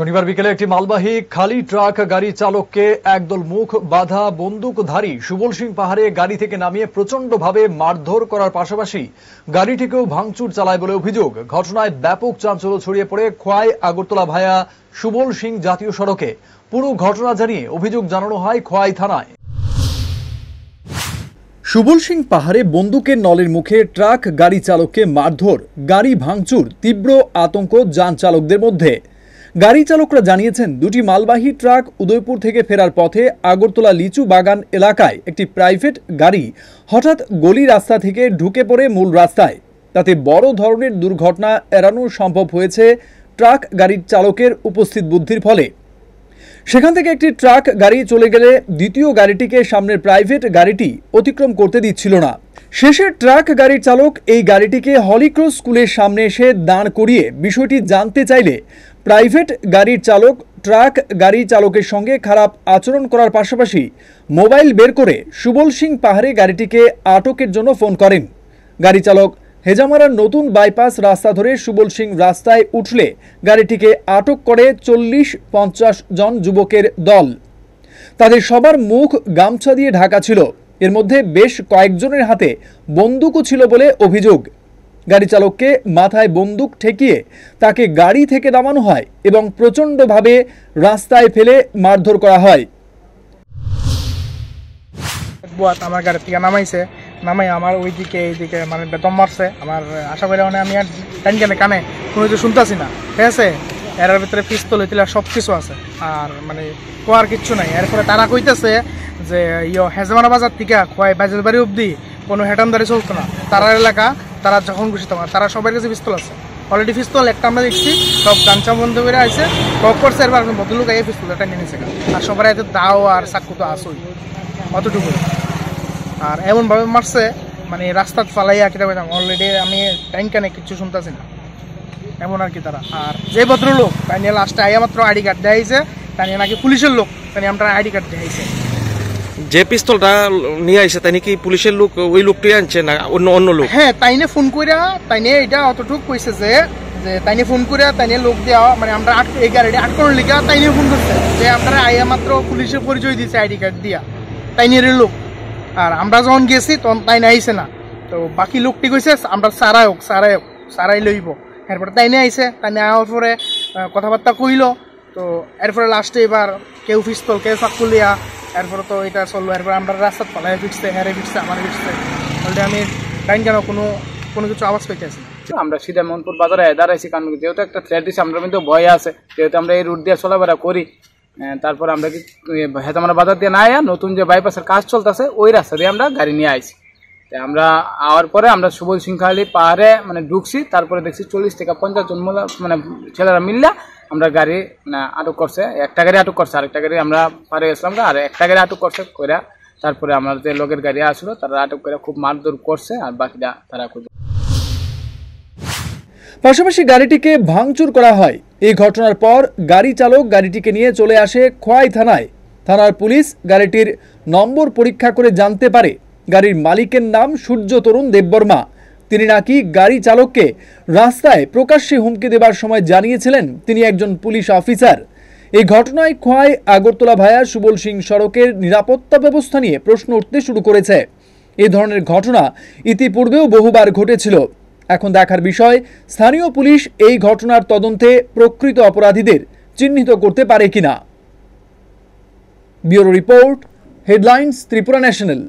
শনিবার বিকেলে একটি মালবাহী খালি ট্রাক গাড়ি চালককে একদল মুখ বাঁধা বন্দুকধারী সুবল সিং পাহাড়ে গাড়ি থেকে নামিয়ে প্রচন্ডভাবে মারধর করার পাশাপাশি গাড়িটিকেও ভাঙচুর চালায় বলে অভিযোগ। ঘটনায় ব্যাপক চাঞ্চল্য ছড়িয়ে পড়ে খোয়াই আগরতলা ভায়া সুবল সিং জাতীয় সড়কে। পুরো ঘটনা জানিয়ে অভিযোগ জানানো হয় খোয়াই থানায়। সুবল সিং পাহাড়ে বন্দুকের নলের মুখে ট্রাক গাড়ি চালককে মারধর, গাড়ি ভাঙচুর, তীব্র আতঙ্ক যান চালকদের মধ্যে। গাড়ি চালকরা জানিয়েছেন, দুটি মালবাহী ট্রাক উদয়পুর থেকে ফেরার পথে আগরতলা লিচু বাগান এলাকায় একটি প্রাইভেট গাড়ি হঠাৎ গলি রাস্তা থেকে ঢুকে পড়ে মূল রাস্তায়। তাতে বড় ধরনের দুর্ঘটনা এড়ানো সম্ভব হয়েছে ট্রাক গাড়ির চালকের উপস্থিত বুদ্ধির ফলে। সেখান থেকে একটি ট্রাক গাড়ি চলে গেলে দ্বিতীয় গাড়িটিকে সামনের প্রাইভেট গাড়িটি অতিক্রম করতে দিচ্ছিল না। শেষে ট্রাক গাড়ির চালক এই গাড়িটিকে হলিক্রস স্কুলের সামনে এসে দাঁড় করিয়ে বিষয়টি জানতে চাইলে প্রাইভেট গাড়ির চালক ট্রাক গাড়ি চালকের সঙ্গে খারাপ আচরণ করার পাশাপাশি মোবাইল বের করে সুবল সিং পাহাড়ে গাড়িটিকে আটকের জন্য ফোন করেন। গাড়ি চালক হেজামারার নতুন বাইপাস রাস্তা ধরে সুবল সিং রাস্তায় উঠলে গাড়িটিকে আটক করে 40-50 জন যুবকের দল। তাদের সবার মুখ গামছা দিয়ে ঢাকা ছিল। এর মধ্যে বেশ কয়েকজনের হাতে বন্দুকও ছিল বলে অভিযোগ। গাড়ি চালককে মাথায় বন্দুক ঠেকিয়ে তাকে গাড়ি থেকে নামানো হয় এবং প্রচণ্ডভাবে রাস্তায় ফেলে মারধর করা হয়। আমার গাড়ি থেকে নামাই আমার ওইদিকে এইদিকে মানে বেতন মারছে। আমার আশা করি মানে আমি আর টাইন কানে কোনো কিছু শুনতেছি না, ঠিক আছে। এর ভিতরে পিস্তল হইতে সব কিছু আছে, আর মানে কোয়ার কিচ্ছু নাই। এরপরে তারা কইতেছে যে হেজমারা বাজার থেকে খোয়াই বাজার বাড়ি অব্দি কোনো হেটানদারি চলতো না। তারা এলাকা তারা যখন খুশি তোমার তারা সবার কাছে পিস্তল আছে। অলরেডি পিস্তল একটা আমরা দেখছি, সব গাঞ্চা বন্ধ করে আছে, কক করছে। এরপর বদলুক এই পিস্তলটা নিয়ে নিয়েছে, আর সবার এতে দাও আর চাকু তো আসই অতটুকু। আর এমনভাবে মারছে মানে রাস্তা ফালাইয়া কিতা কইতাম। অলরেডি আমি টাইম কানে কিচ্ছু শুনতেছি না, এমন আর কি তারা। আর যে ভদ্রলোক তাই নিয়ে লাস্টে আইয়া মাত্র আইডি কার্ড দেখাইছে, তাই নিয়ে নাকি পুলিশের লোক, তাই আমরা আইডি কার্ড দেখাইছে। যে পিস্তলটা নিয়ে আইছে তাই নাকি পুলিশের লোক, ওই লোকটাই আনছে না অন্য লোক? হ্যাঁ, তাই নিয়ে ফোন কইরা তাই নিয়ে এটা অতটুকু কইছে যে তাই নিয়ে ফোন কইরা তাই নিয়ে লোক দেওয়া মানে আমরা এই গাড়িটা আটকানোর লিগা তাই নিয়ে ফোন করছে যে আপনারা আইয়া মাত্র পুলিশের পরিচয় দিয়েছে আইডি কার্ড দিয়া, তাই নিয়ে লোক। আর আমরা যখন গেছি তখন তাই না আইসে না, তো বাকি লোকটি কইছে আমরা সারাই লইব। এরপরে তাই নিয়ে আইসে, তাই নিয়ে আওয়ার পরে কথাবার্তা কইল। তো এরপরে লাস্টে এবার কেউ পিস্তল কেউ চাকুলিয়া, এরপরে তো এটা চললো। এরপরে আমরা রাস্তাত পালাই ফিরছে, হেরে ফিরছে, আমার ফিরছে। বলতে আমি টাইম কেন কোনো কিছু আওয়াজ পাইতেছি। আমরা সিধা মনপুর বাজারে দাঁড়াইছি, কারণ যেহেতু একটা থ্রেট দিচ্ছে, আমরা কিন্তু ভয় আছে, যেহেতু আমরা এই রুট দিয়ে চলাফেরা করি। তারপর আমরা কি হেতামারা বাজার দিয়ে না আয়া নতুন যে বাইপাসের কাজ চলতেছে ওই রাস্তা দিয়ে আমরা গাড়ি নিয়ে আইছি। আমরা আওয়ার পরে আমরা সুবল সিং পাহাড়ে মানে ঢুকছি। তারপরে দেখছি 40 থেকে 50 জন মানে ছেলেরা মিললে আমরা গাড়ি আটক করছে। একটা গাড়ি আটক করছে, আরেকটা গাড়ি আমরা পারে গেছিলাম, আর একটা গাড়ি আটক করছে কইরা। তারপরে আমার যে লোকের গাড়ি আসলো তারা আটক করে খুব মারধর করছে, আর বাকিটা তারা করবে। পাশাপাশি গাড়িটিকে ভাঙচুর করা হয়। এই ঘটনার পর গাড়ি চালক গাড়িটিকে নিয়ে চলে আসে খোয়াই থানায়। থানার পুলিশ গাড়িটির নম্বর পরীক্ষা করে জানতে পারে গাড়ির মালিকের নাম সূর্য তরুণ দেববর্মা। তিনি নাকি গাড়ি চালককে রাস্তায় প্রকাশ্যে হুমকি দেবার সময় জানিয়েছিলেন তিনি একজন পুলিশ অফিসার। এই ঘটনায় খোয়াই আগরতলা ভায়া সুবল সিং সড়কের নিরাপত্তা ব্যবস্থা নিয়ে প্রশ্ন উঠতে শুরু করেছে। এই ধরনের ঘটনা ইতিপূর্বেও বহুবার ঘটেছিল। এখন দেখার বিষয় স্থানীয় পুলিশ এই ঘটনার তদন্তে প্রকৃত অপরাধীদের চিহ্নিত করতে পারে কিনা। Bureau report, headlines, Tripura national.